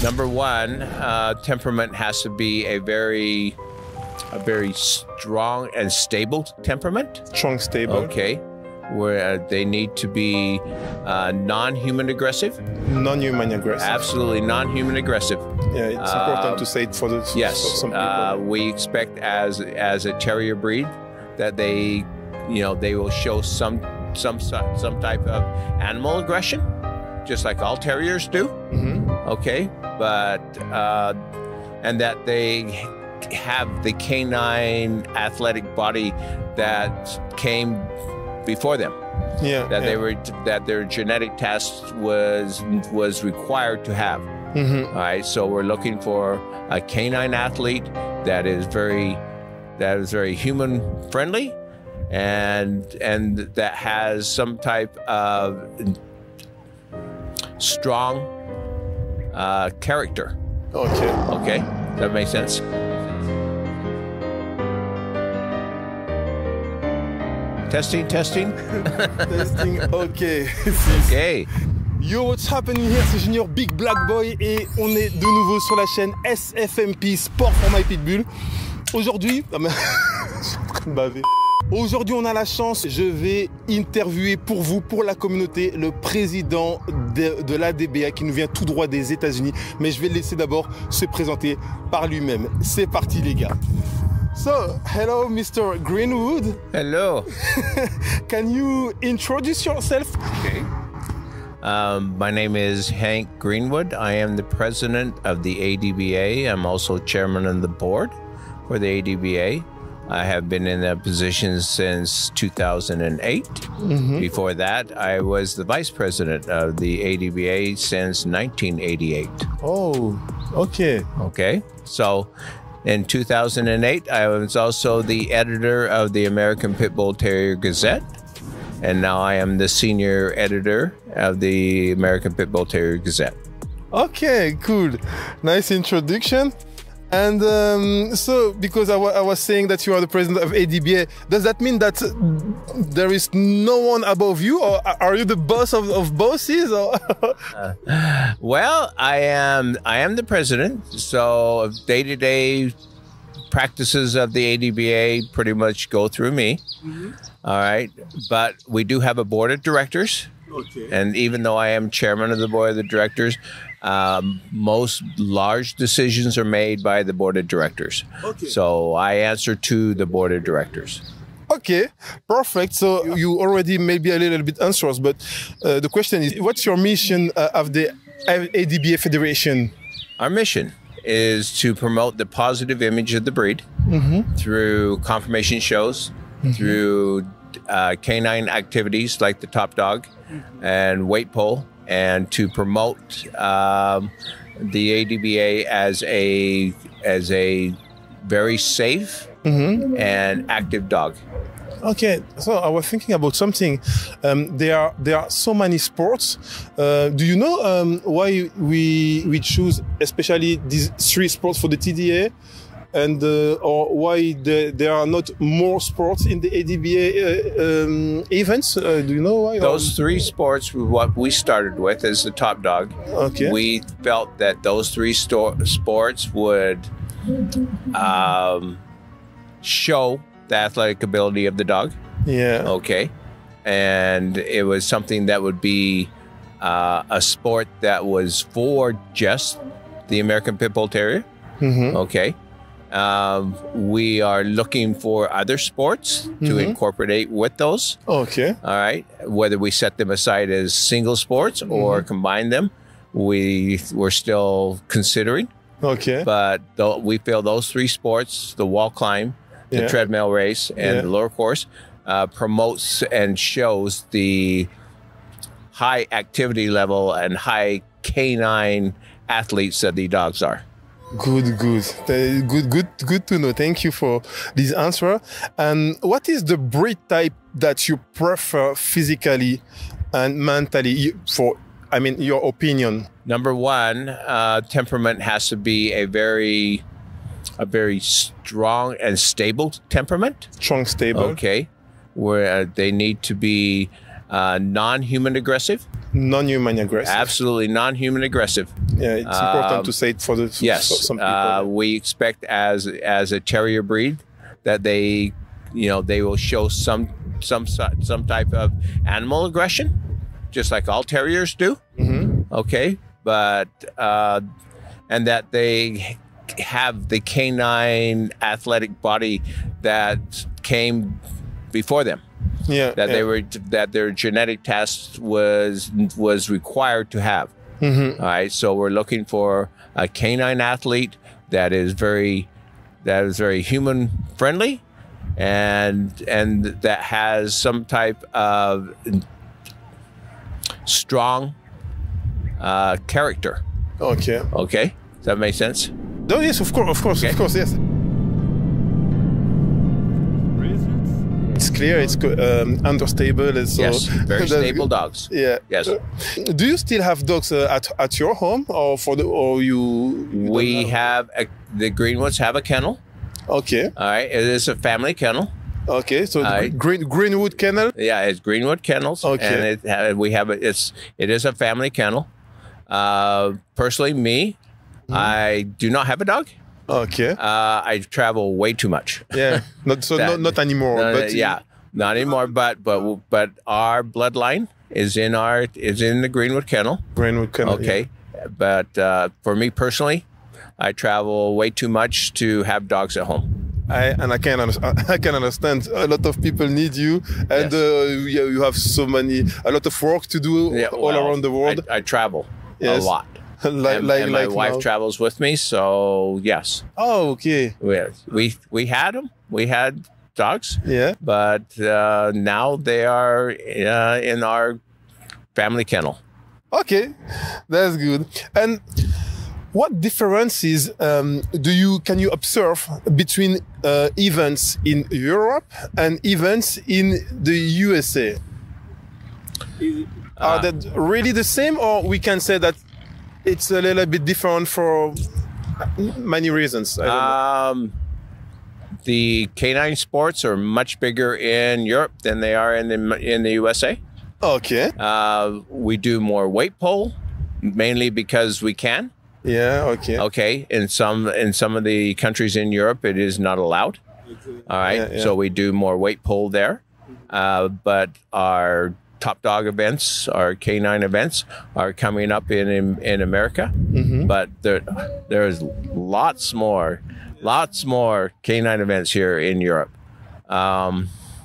Number one, temperament has to be a very strong and stable temperament. Strong, stable. Okay. Where they need to be non-human aggressive. Non-human aggressive. Absolutely non-human aggressive. Yeah, it's important to say it for some people. We expect as a terrier breed that they will show some type of animal aggression, just like all terriers do. Mm-hmm. Okay, but and that they have the canine athletic body that came before them. Yeah, that their genetic test was required to have. Mm-hmm. All right, so we're looking for a canine athlete that is very human friendly, and that has some type of strong character. Okay, that makes sense. Testing. Testing, ok. Okay. Yo, what's happening here? C'est Junior Big Black Boy et on est de nouveau sur la chaîne SFMP Sport for My Pitbull. Aujourd'hui, je suis en train de baver. Aujourd'hui, on a la chance, je vais interviewer pour vous, pour la communauté, le président de l'ADBA qui nous vient tout droit des États-Unis. Mais je vais le laisser d'abord se présenter par lui-même. C'est parti, les gars. So, hello, Mr. Greenwood. Hello. Can you introduce yourself? Okay. My name is Hank Greenwood. I am the president of the ADBA. I'm also chairman of the board for the ADBA. I have been in that position since 2008. Mm-hmm. Before that, I was the vice president of the ADBA since 1988. Oh, okay. Okay. So in 2008, I was also the editor of the American Pit Bull Terrier Gazette. And now I am the senior editor of the American Pit Bull Terrier Gazette. Okay, cool. Nice introduction. And so, because I was saying that you are the president of ADBA, does that mean that there is no one above you, or are you the boss of bosses? Or? Well, I am the president, so day-to-day practices of the ADBA pretty much go through me. Mm-hmm. All right, but we do have a board of directors. Okay. And even though I am chairman of the board of the directors, most large decisions are made by the board of directors. Okay. So I answer to the board of directors. Okay, perfect. So you already maybe a little bit answers, but the question is, what's your mission of the ADBA Federation? Our mission is to promote the positive image of the breed mm-hmm. through conformation shows, mm-hmm. through canine activities like the top dog and weight pull, and to promote the ADBA as a very safe mm-hmm. and active dog. Okay, so I was thinking about something. There are so many sports. Do you know why we choose especially these three sports for the TDA? And or why there are not more sports in the ADBA events? Do you know why? Those three sports were what we started with as the top dog. Okay. We felt that those three sports would show the athletic ability of the dog. Yeah. Okay. And it was something that would be a sport that was for just the American Pit Bull Terrier. Mm-hmm. Okay. We are looking for other sports to mm-hmm. incorporate with those. Okay. All right. Whether we set them aside as single sports mm-hmm. or combine them, we're still considering. Okay. But we feel those three sports, the wall climb, the treadmill race, and the lure course, promotes and shows the high activity level and high canine athletes that the dogs are. Good to know. Thank you for this answer. And what is the breed type that you prefer physically and mentally? Your opinion. Number one, temperament has to be a very strong and stable temperament. Strong, stable. Okay, where they need to be Non-human aggressive. Non-human aggressive. Absolutely non-human aggressive. Yeah, it's important to say it for Yes. some people. We expect as a terrier breed that they will show some type of animal aggression, just like all terriers do. Okay, but and that they have the canine athletic body that came before them. Yeah, That their genetic test was required to have. All right, so we're looking for a canine athlete that is very human friendly, and that has some type of strong character. Okay. Okay, does that make sense? Oh, yes, of course, yes. It's clear, it's understable. And so Yes, very stable dogs. Yeah. Yes. Do you still have dogs at your home, or you? We have the Greenwoods have a kennel. Okay. All right, it is a family kennel. Okay, so Greenwood Kennel. Yeah, it's Greenwood Kennels. Okay. And it is a family kennel. Personally, me, I do not have a dog. Okay. I travel way too much. Yeah. Not anymore. But yeah, not anymore. But our bloodline is in the Greenwood Kennel. Greenwood Kennel. Okay. Yeah. But for me personally, I travel way too much to have dogs at home. I can understand. A lot of people need you, and you have a lot of work to do all around the world. I travel a lot. and my wife travels with me, so yes. Oh, okay. We had them. We had dogs. Yeah. But now they are in our family kennel. Okay, that's good. And what differences can you observe between events in Europe and events in the USA? Are they really the same, or we can say that it's a little bit different for many reasons? I don't know. The canine sports are much bigger in Europe than they are in the USA. Okay. We do more weight pull, mainly because we can. Yeah. Okay. Okay. In some of the countries in Europe, it is not allowed. All right. Yeah. So we do more weight pull there. But our top dog events, our canine events, are coming up in America. Mm-hmm. But there's lots more canine events here in Europe.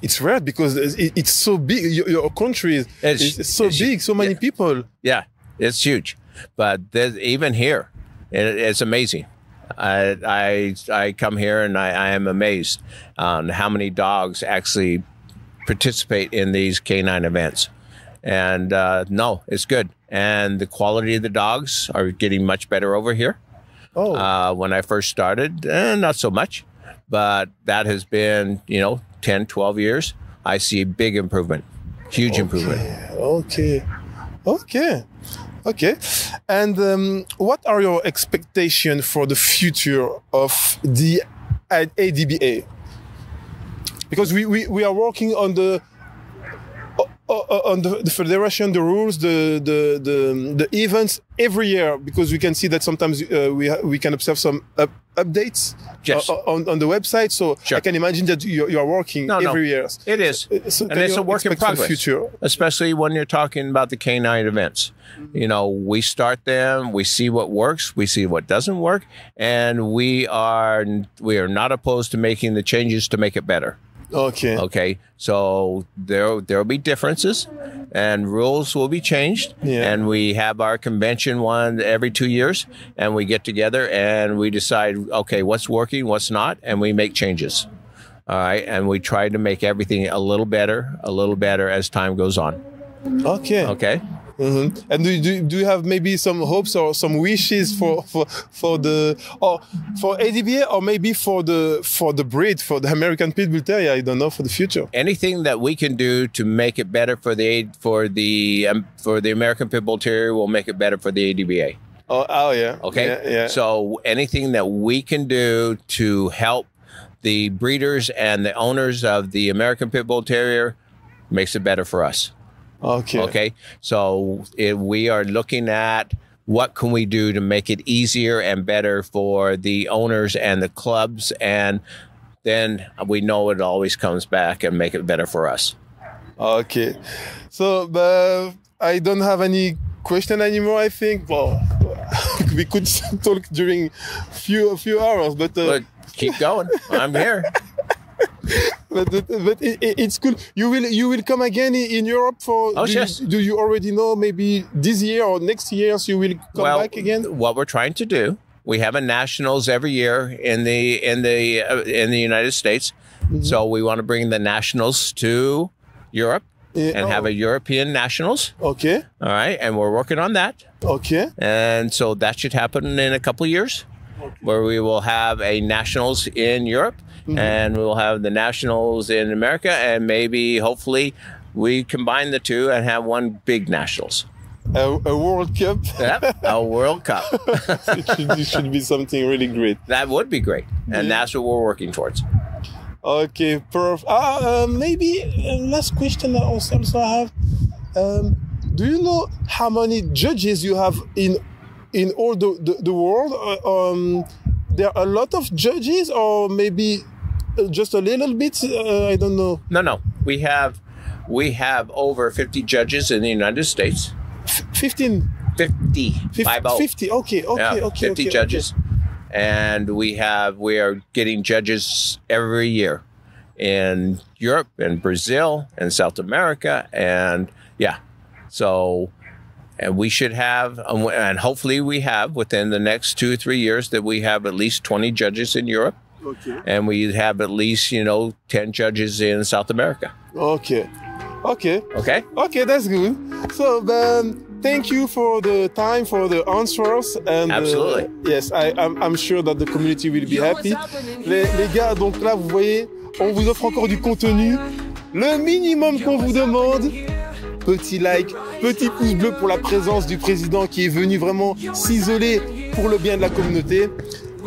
It's rare because it's so big. Your country is so big, so many people. Yeah, it's huge. But even here, it's amazing. I come here and I am amazed on how many dogs actually participate in these canine events. And no, it's good. And the quality of the dogs are getting much better over here. Oh. When I first started, not so much. But that has been, 10, 12 years. I see a big improvement, huge improvement. Okay. And what are your expectations for the future of the ADBA? Because we are working on the federation, the rules, the events every year, because we can see that sometimes we can observe some updates on the website. So sure. I can imagine that you are working every year. It is, and it's a work in progress. Future? Especially when you're talking about the canine events. We start them, we see what works, we see what doesn't work, and we are not opposed to making the changes to make it better. Okay. So there'll be differences, and rules will be changed. Yeah. And we have our convention one every 2 years, and we get together and we decide, okay, what's working, what's not, and we make changes. All right. And we try to make everything a little better as time goes on. Okay. Mm-hmm. And do you have maybe some hopes or some wishes for ADBA, or maybe for the breed, for the American Pit Bull Terrier? I don't know, for the future. Anything that we can do to make it better for the American Pit Bull Terrier will make it better for the ADBA. Oh yeah. Okay. Yeah. So anything that we can do to help the breeders and the owners of the American Pit Bull Terrier makes it better for us. Okay. Okay. So we are looking at what can we do to make it easier and better for the owners and the clubs, and then we know it always comes back and make it better for us. Okay. So I don't have any question anymore, I think. Well, we could talk during few hours, but keep going. I'm here. but it's cool. You will come again in Europe for? Oh, yes. Do you already know maybe this year or next year you will come back again? What we're trying to do, we have a nationals every year in the United States. Mm-hmm. So we want to bring the nationals to Europe and have a European nationals. Okay. All right, and we're working on that. Okay. And so that should happen in a couple of years, where we will have a nationals in Europe. Mm-hmm. And we'll have the nationals in America, and maybe, hopefully, we combine the two and have one big nationals. A World Cup? Yep, a World Cup. It should be something really great. That would be great, and that's what we're working towards. Okay, perfect. Maybe last question I also have. Do you know how many judges you have in all the world? There are a lot of judges, or maybe just a little bit? I don't know. No. We have over 50 judges in the United States. 15? 50. 50. Okay. 50 judges. Okay. And we are getting judges every year in Europe and Brazil and South America. And and we should have, and hopefully we have within the next 2 or 3 years, that we have at least 20 judges in Europe. Okay. And we have at least, 10 judges in South America. Okay, that's good. So thank you for the time, for the answers. And, absolutely. Yes, I'm sure that the community will be happy. Les gars, donc là, vous voyez, on vous offre encore du contenu. Le minimum qu'on vous demande, petit like, petit pouce bleu pour la présence du président qui est venu vraiment s'isoler pour le bien de la communauté.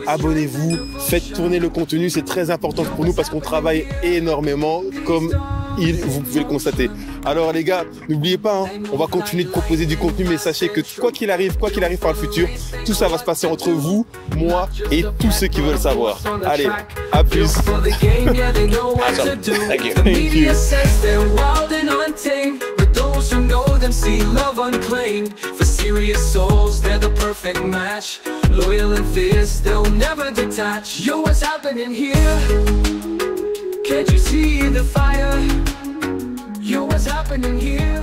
Abonnez-vous, faites tourner le contenu, c'est très important pour nous parce qu'on travaille énormément, comme vous pouvez le constater. Alors les gars, n'oubliez pas, on va continuer de proposer du contenu, mais sachez que quoi qu'il arrive par le futur, tout ça va se passer entre vous, moi et tous ceux qui veulent savoir. Allez, à plus. Awesome. Thank you. Thank you. Those who know them see love unclaimed. For serious souls, they're the perfect match. Loyal and fierce, they'll never detach. Yo, what's happening here? Can't you see the fire? Yo, what's happening here?